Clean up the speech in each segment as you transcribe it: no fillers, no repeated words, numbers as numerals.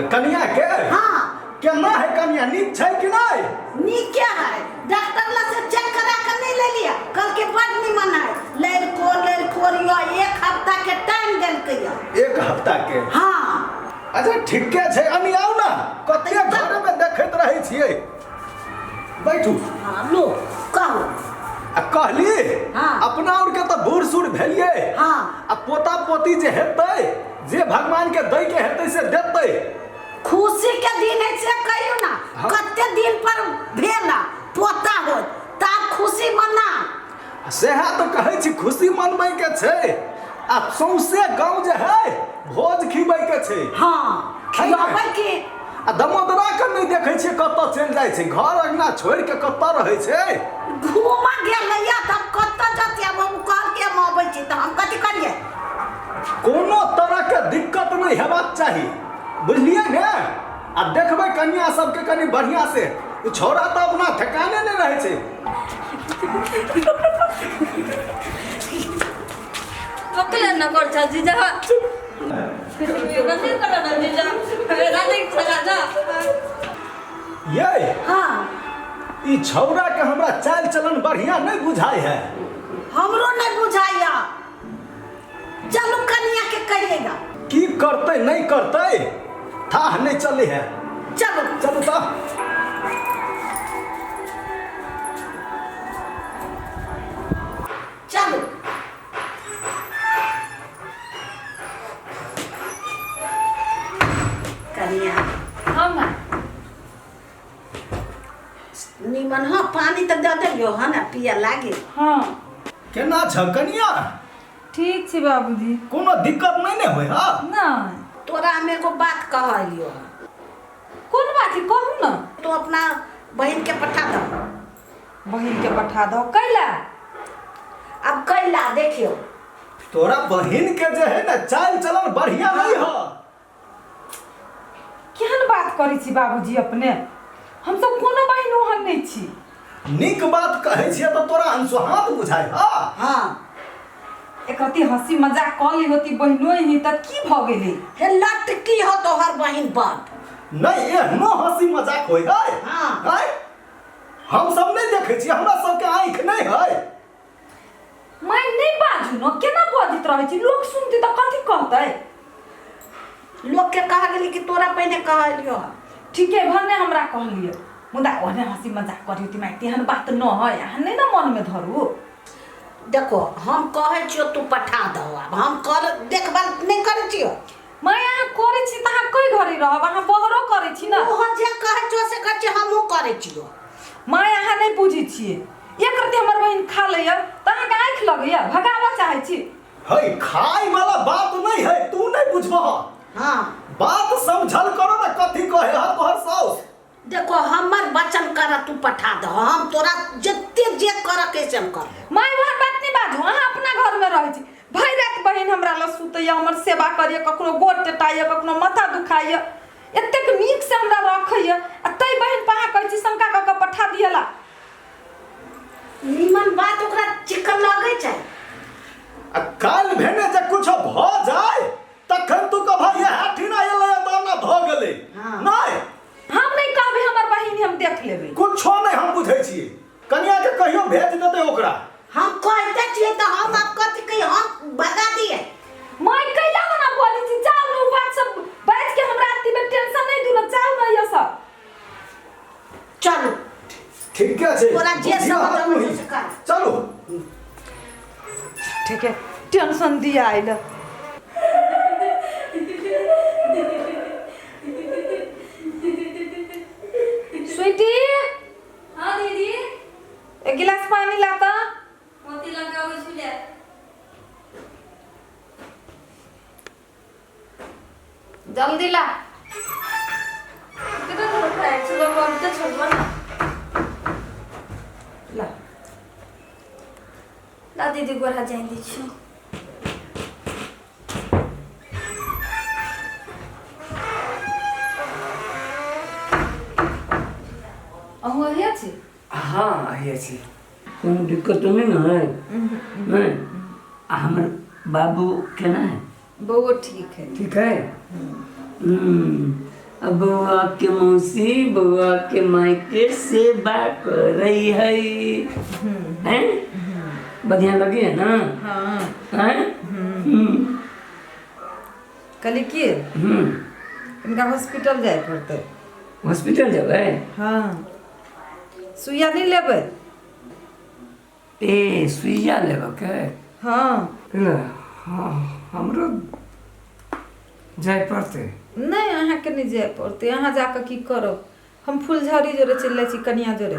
कन्या के हाँ केना है कन्या नीक छै कि नहीं? नीक क्या है डॉक्टर ला से चेक करा कर नहीं ले लिया कल के बड़ निमन है लड़को यो 1 हफ्ता के टाइम देल के 1 हफ्ता के हाँ अच्छा ठीक छै अनी आउ ना कते घर में देखैत रहै छियै बैठू हाँ लो कहो आ कहली हाँ। अपना और के तो बूढ़ सूढ़ भेलिए हाँ आ पोता पोती जे हेतै जे भगवान के दै के हेतै से देतै खुशी के दिन है से कहियो ना हाँ। कते दिन पर भेला पोता हो तब खुशी मना सेहा तो कहै छी खुशी मनबै के छै आ सौंसे गांव जे है भोज खिबै के छै हाँ खियाबै के आ दमोदरा के नहीं देखै छियै कतऽ चलि जाइ छै घर अंगना छोड़ के कतऽ रहै छै घूमा गेलैया तब कतऽ जतिया हम कर के मबै छी त हम कथि करिए कोनो तरह के दिक्कत नहीं हेबाक चाही बुझलिए ने आ देखबै कन्या सबके कनी बढ़िया से छोरा तो अपना ठिकाने नहीं रहे छै अकेले न गर्छ जीजा गन्दै कर न जीजा राधे खगा जा ये हाँ ई छौरा के हमरा चाल चलन बढ़िया नहीं बुझाई है हमरो नहीं बुझाइया चलो कन्या के कहिएगा की करते नहीं करते था नहीं चले है चलो चलो तो चलो कन्या हम निमन हाँ पानी तो दे दियो है ना पिया लागे हां केना छ कन्या ठीक छै बाबूजी कोनो दिक्कत नहीं ने होय हा नहीं तोरा हमें को बात कहलियो कोन बात है कहू ना तो अपना बहन के पठा दो बहिन के पठा दो कैला अब कैला देखियो तोरा बहिन के जे है ना चाल चलन बढ़िया नहीं हो केहन बात करै छी बाबूजी अपने हम सब कोनो बहिन ओहन नहीं छी निक बात कहै छियै तो तोरा अनसुहात बुझाय हा हाँ एकती हंसी मजाक कर ली होती बहिनो ही त की भ गेलै हे लटकी हो तोहर बहन बाप नहीं एहनो हंसी मजाक होय है हाँ। है हम सब नहीं देखे छी हमरा सब के आंख नहीं है मैं नहीं बाजू न केना बजित रहै छी लोग सुनते त कथि कहतै लोग के कहा गेली कि तोरा पहले कहलियो ठीक है भने हमरा कहलिए मुदा ओने हंसी मजाक करी ती माइती हन बात न है हन नहीं न मन में धरू देखो हम कहे छियो तू पठा दो अब हम कर देखभाल नहीं करे छियो मैं यहाँ करे छी तहाँ कोई घरे रहब वहाँ बहरो करे छी न तू जे कहे छियो से कहे छियो हमहु करे छियो मैं यहाँ नहीं बुझी छिए एक रति हमर बहिन खा लैया तहाँ के आँख लगैया भगावा चाहे छी है खाई वाला बात नहीं है तू नहीं बुझबह हाँ बात समझल करो ना कथी कहे हा तोहर साउस देखो हमर वचन कर तू पठा दो हम तोरा जत्ते जे कर कैसे हम कर मैं वहाँ बात नहीं बाजू अहाँ अपना घर में रहे छी भई रात बहिन हमरा ल सुतैया हमर सेवा करिए कखनो गोड़ टेटाइए कखनो माथा दुखाइए एतेक नीक से हमरा रखैया आ तै बहिन पहा कहै छी शंका क के पठा दियला निमन बात ओकरा चिकन लगे छै आ काल भेने जे कुछ भ जाय तखन तू कह भाई हाठिना एले त ना भ गेलै हाँ। नहीं हम नहीं कहबे हमर बहिन हम देख लेबे कुछो नहीं हम बुझै छियै कन्या के कहियो भेज देतै ओकरा हम कहते छिए तो हम अब कथि कही हम भगा दिए मैं कैला ना बोली थी जाओ नो बात सब बैठ के हमरा आती में टेंशन नहीं दूना जाओ ना ये सब चलो ठीक है छै तोरा जे समझ से कर चलो ठीक है टेंशन दिया आइल स्वीटी हाँ दीदी एक गिलास पानी लाता मोती लगा उसमें जल्दी ला कितना दूर था एक्चुअली वो अभी तक छोड़ ना ला ला दीदी को रहा जाएंगे छो अहो है छी हाँ आइए छी कोनो दिक्कत तो नहीं ना है नहीं हमर बाबू केना है बहुत ठीक है ठीक है बउआ के मौसी बउआ के मायके सेवा कर रही है हैं? बढ़िया लगे है ना? हाँ हैं? कल की इनका हॉस्पिटल जाए पड़ते। हॉस्पिटल जबै? हाँ सुइया नहीं लेबै? ए सुइया लेबऽ के? हाँ हाँ हमरो जाय पड़तै। नहीं अहाँके नहीं जाए पड़ते। अहाँ जाकर की करब? हम फुलझड़ी जोरे चल जाइ छी कनिया जोरे।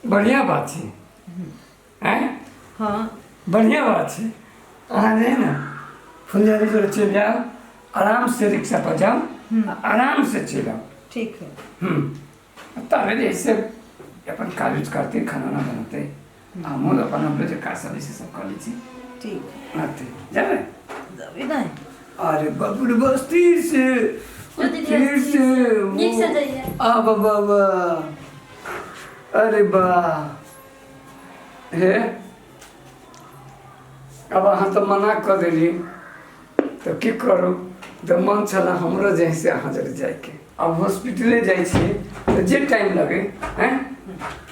बढ़िया बात छै हैं? हाँ बढ़िया बात छै। अहाँ जे है ना फुलझड़ी जोड़े चल जाओ, आराम से रिक्शा पर जाओ, आराम से चलो। ठीक है। तारे जैसे अपन काज करते खाना ना बनाते हम अपन अपने जो काज सब से सब कर ली छी। ठीक आते जावे जबी नहीं। अरे बबुड़ बस्ती से दीदी, फिर से नीक से जाइए। आ बाबा अरे बा हे अब अहाँ तो मना कर देली तो की करू? तो मन छला हमरो जैसे अहाँ जरे जाके। अब हॉस्पिटले जाइ छी तो जे टाइम लगे हैं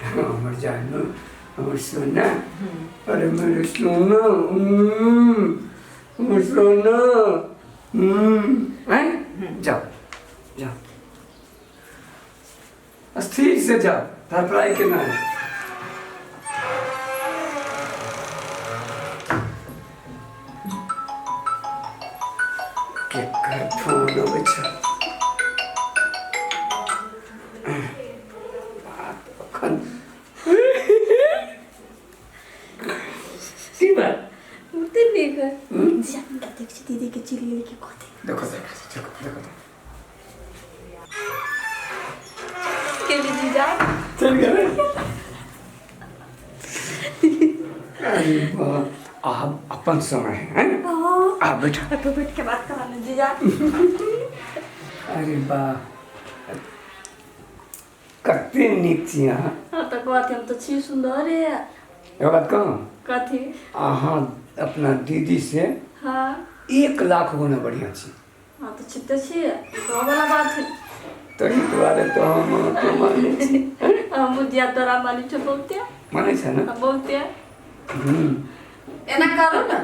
हमर जानो हमर सोना। अरे मेरे सोना हमर सोना हैं? जाओ जाओ स्थिर से जाओ, धड़पड़ाई के ना। केकर फोन अबै छै? बात अखन की बात? उतने नीक है। दीदी के चिल्ली के कहते देखो देखो देखो के लिए जीजा चल गए। अरे वाह आप अपन समय है आ बैठो। तो बैठ के बात करा ले जीजा। अरे वाह कते नीक छी अहाँ। हाँ तो कहते हम तो छी सुंदर है। एगो बात कहूँ? कथी? अहाँ अपना दीदी से हाँ 1 लाख गुना बढ़िया छी। हाँ तो छिपते छी तो वाला बात है। तही दुआरे तो हम तो मानै छी। हम मुझे तोरा मानी छ बहुते। मानै छ ना? बहुते। एना करू ना।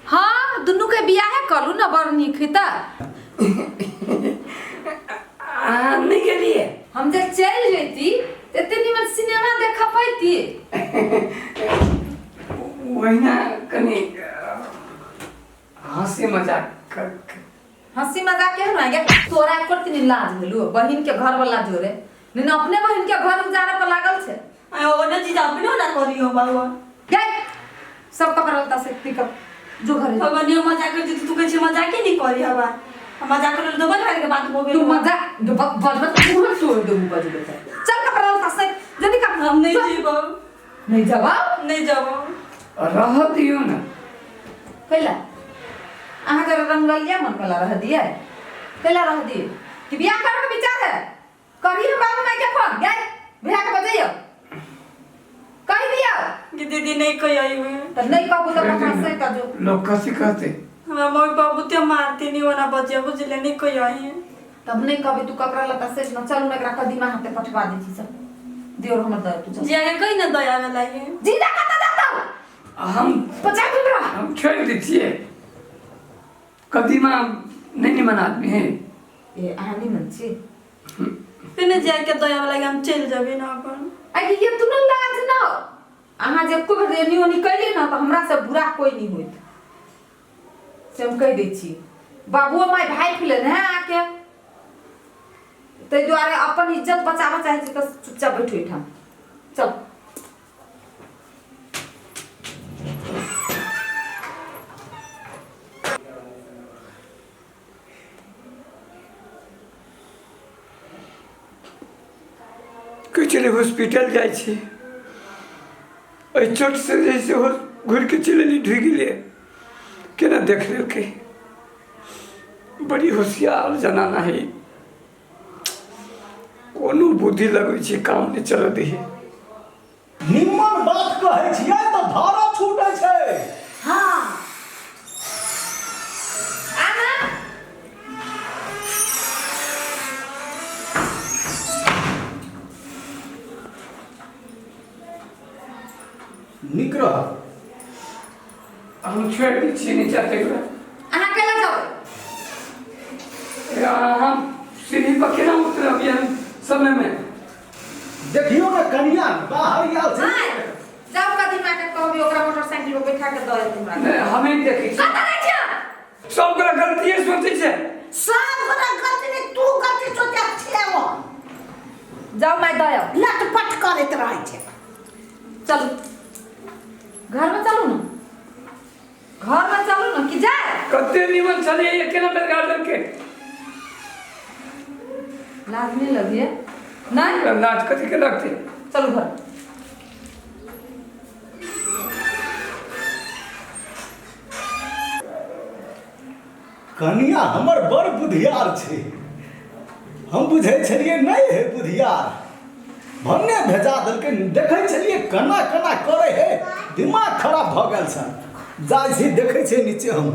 हाँ दुनू के बियाह करू ना बड़ नीक है त। अहाँ नहीं गेलिए? हम जब चल जेती एते निमन सिनेमा देखा पैती। वहीना कनी हंसी मजाक कर हंसी मजाक के ना गे तोरा करती नहीं लाज भेलु बहिन के घर वाला जोरे नहीं अपने बहिन के घर उजारे पर लागल छे। ओ ना जीजा अपने ना करियो बाबा। गे सब कपड़ा लता से पिकअप जो घरे बाबा ने मजाक कर दी तू कह छ मजाक ही नहीं करी हवा। हम मजाक कर दो बन के बात हो तू मजाक बलबत तू छोड़ दे मुंह बजले चल कपड़ा लता से जल्दी कर। हम नहीं जीबो। नहीं जवाब नहीं जाबो। रह दियो ना। कैला अहाँ जरा रंगलिया मन कला रह दिए कैला रह दिए कि बियाह करे के विचार है करी हम बाबू माई के फोन गए बियाह के बजाइयो कह दिया कि दीदी नहीं कही आई हुई। तो नहीं कहबो तो कहां से का जो लोग कैसे कहते? हमारा मम्मी बाबू ते मारते नहीं होना बच्चे बुझले नहीं कही आई। तब नहीं कहबे तू कपड़ा लता से न चल एकरा कदीमा हाथे पठवा दे छी सब दियोर हमर दर तू जी आगे कहीं ना दया में लागे। जिंदा कता जाता हम 50 रुपया हम छोड़ दीजिए। कदीमा नहीं मन आदमी है। ए आनी मन छी फिर जाके दया में लागे हम चल जाबे ना अपन। अरे ये तू न लाज न अहाँ जब को रेनियो निकली ना तो हमरा से बुरा कोई नहीं होइत से हम कह दै छी। बाबू माय भाई फिले ना आके ते द्वारे अपन इज्जत बचावा चाहे छी तो चुपचाप बैठो इठाम चल। चले हॉस्पिटल जाए छी चोट से जैसे हो घूर के चले ढुक गए केना देख लेके। बड़ी होशियार जनाना है कोनो बुद्धि लगे छी काम नहीं चल दी। निम्मन बात कहै छियै तो धारा छूटे छै। हां आना नीक रह। हम छोड़ दी छी नीचा तक अहाँ केला जाओ हम सीढ़ी पर केना उतरब हम समय में देखियो ना कनिया बाहर आयल छै। जाओ कदी माके कहबी ओकरा मोटरसाइकिल पर बैठा के दए हमरा नहीं, हमें देखी छी कतऽ रहै छियै सब गोरा गलती सोचे छै। सब गोरा गलती नहीं, तू गलती सोचे छिए वो जाओ मैं दए लटपट करैत रहै छै। चलू घर में चलू ना, घर में चलू ना कि जाए कते निमन चले ये केना बेर गार्डन के लाज नहीं लगी है नहीं नाच कथी के लगते चलू घर कनिया हमर बड़ बुधियार छै। हम बुझै छलिए नहीं है बुधियार, भन्ने भेजा देलकै। देखै छलिए केना केना करे है, दिमाग खराब भऽ गेल छै। जाइ छी देखै छै नीचे हम।